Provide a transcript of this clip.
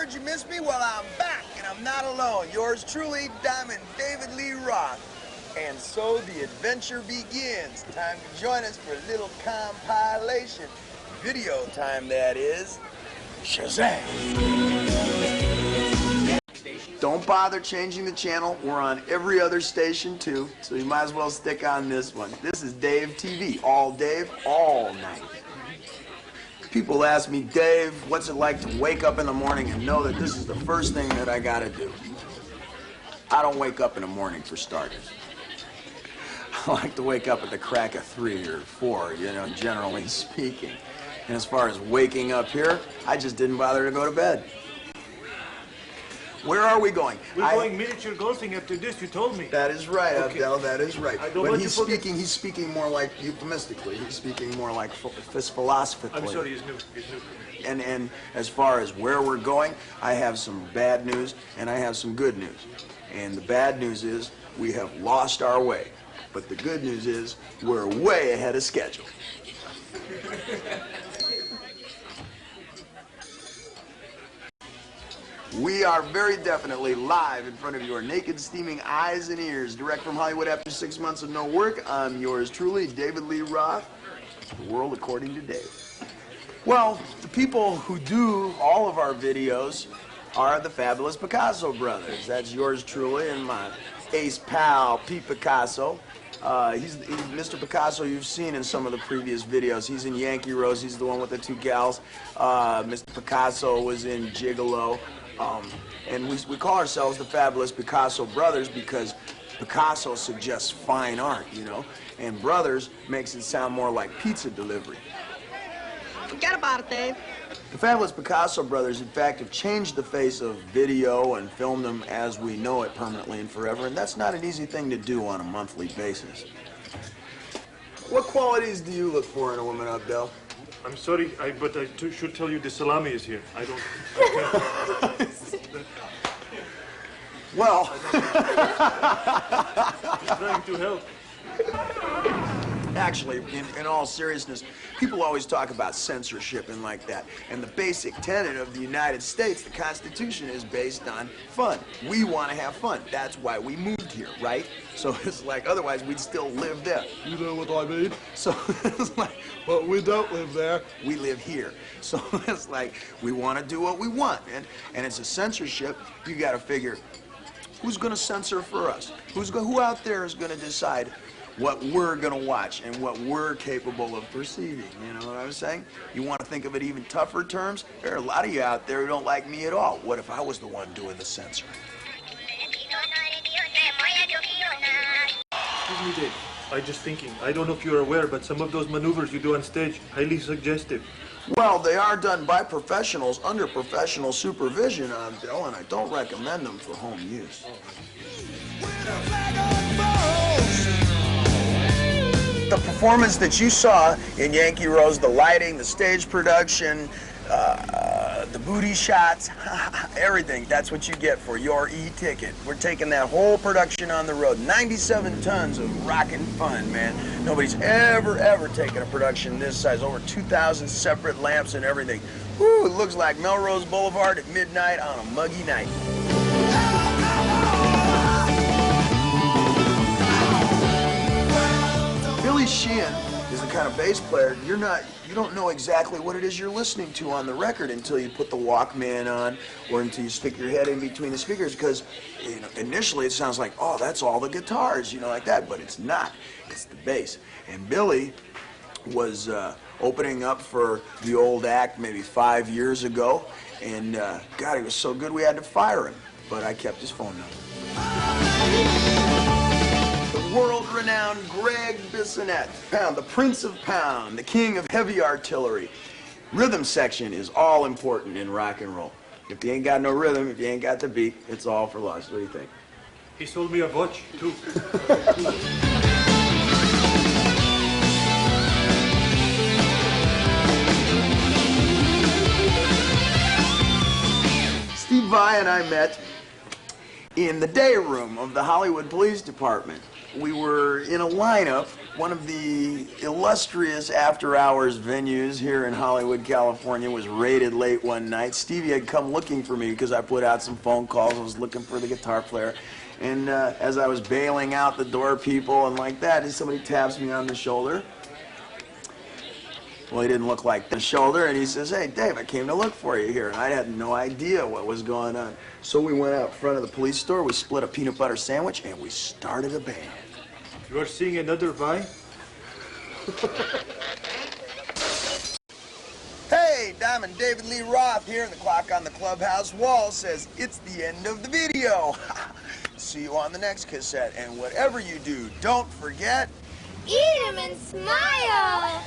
heard you missed me? Well, I'm back, and I'm not alone. Yours truly, Diamond David Lee Roth. And so the adventure begins. Time to join us for a little compilation. Video time, that is. Shazam! Don't bother changing the channel. We're on every other station, too, so you might as well stick on this one. This is Dave TV. All Dave, all night. People ask me, Dave, what's it like to wake up in the morning and know that this is the first thing that I gotta do? I don't wake up in the morning, for starters. I like to wake up at the crack of 3 or 4, you know, generally speaking. And as far as waking up here, I just didn't bother to go to bed. Where are we going? We're going miniature golfing after this, you told me. That is right, okay. Abdel, that is right. When he's speaking more like euphemistically. He's speaking more like philosophically. I'm sorry, he's new. And as far as where we're going, I have some bad news and I have some good news. And the bad news is we have lost our way. But the good news is we're way ahead of schedule. We are very definitely live in front of your naked, steaming eyes and ears. Direct from Hollywood after 6 months of no work, I'm yours truly, David Lee Roth. The world according to Dave. Well, the people who do all of our videos are the fabulous Picasso brothers. That's yours truly and my ace pal, Pete Picasso. He's Mr. Picasso you've seen in some of the previous videos. He's in Yankee Rose. He's the one with the 2 gals. Mr. Picasso was in Gigolo. And we call ourselves the fabulous Picasso brothers because Picasso suggests fine art, you know, and brothers makes it sound more like pizza delivery. Forget about it, Dave. The fabulous Picasso brothers, in fact, have changed the face of video and filmed them as we know it permanently and forever, and that's not an easy thing to do on a monthly basis. What qualities do you look for in a woman, Abdel? I'm sorry, but I should tell you the salami is here. I can't. Well. I'm trying to help. Actually, in all seriousness, people always talk about censorship and like that. And the basic tenet of the United States, the Constitution, is based on fun. We want to have fun. That's why we moved here, right? So it's like, otherwise we'd still live there. You know what I mean? So it's like, but we don't live there. We live here. So it's like, we want to do what we want. And it's a censorship. You got to figure, who's going to censor for us? Who out there is going to decide what we're going to watch and what we're capable of perceiving, you know what I'm saying? You want to think of it even tougher terms? There are a lot of you out there who don't like me at all. What if I was the one doing the censoring? Excuse me, Dave. I'm just thinking, I don't know if you're aware, but some of those maneuvers you do on stage, highly suggestive. Well, they are done by professionals under professional supervision, Abdel, and I don't recommend them for home use. The performance that you saw in Yankee Rose, the lighting, the stage production, the booty shots, everything, that's what you get for your e-ticket. We're taking that whole production on the road. 97 tons of rockin' fun, man. Nobody's ever taken a production this size. Over 2,000 separate lamps and everything. Woo, it looks like Melrose Boulevard at midnight on a muggy night. Billy Sheehan is the kind of bass player you don't know exactly what it is you're listening to on the record until you put the Walkman on or until you stick your head in between the speakers, because initially it sounds like, oh, that's all the guitars, like that, but it's not. It's the bass. And Billy was opening up for the old act maybe 5 years ago, and God, he was so good we had to fire him, but I kept his phone number. World-renowned Greg Bissonette, Pound, the Prince of Pound, the king of heavy artillery. Rhythm section is all important in rock and roll. If you ain't got no rhythm, if you ain't got the beat, it's all for loss. What do you think? He sold me a watch, too. Steve Vai and I met in the day room of the Hollywood Police Department. we were in a lineup, one of the illustrious after-hours venues here in Hollywood, California, was raided late one night. Stevie had come looking for me because I put out some phone calls. I was looking for the guitar player. And as I was bailing out the door people and like that, somebody taps me on the shoulder. Well, he didn't look like the shoulder, and he says, "Hey, Dave, I came to look for you here." And I had no idea what was going on. So we went out front of the police store, we split a peanut butter sandwich, and we started a band. You are seeing another Vine? Hey, Diamond David Lee Roth here, and the clock on the clubhouse wall says it's the end of the video. See you on the next cassette, and whatever you do, don't forget... Eat 'em and smile!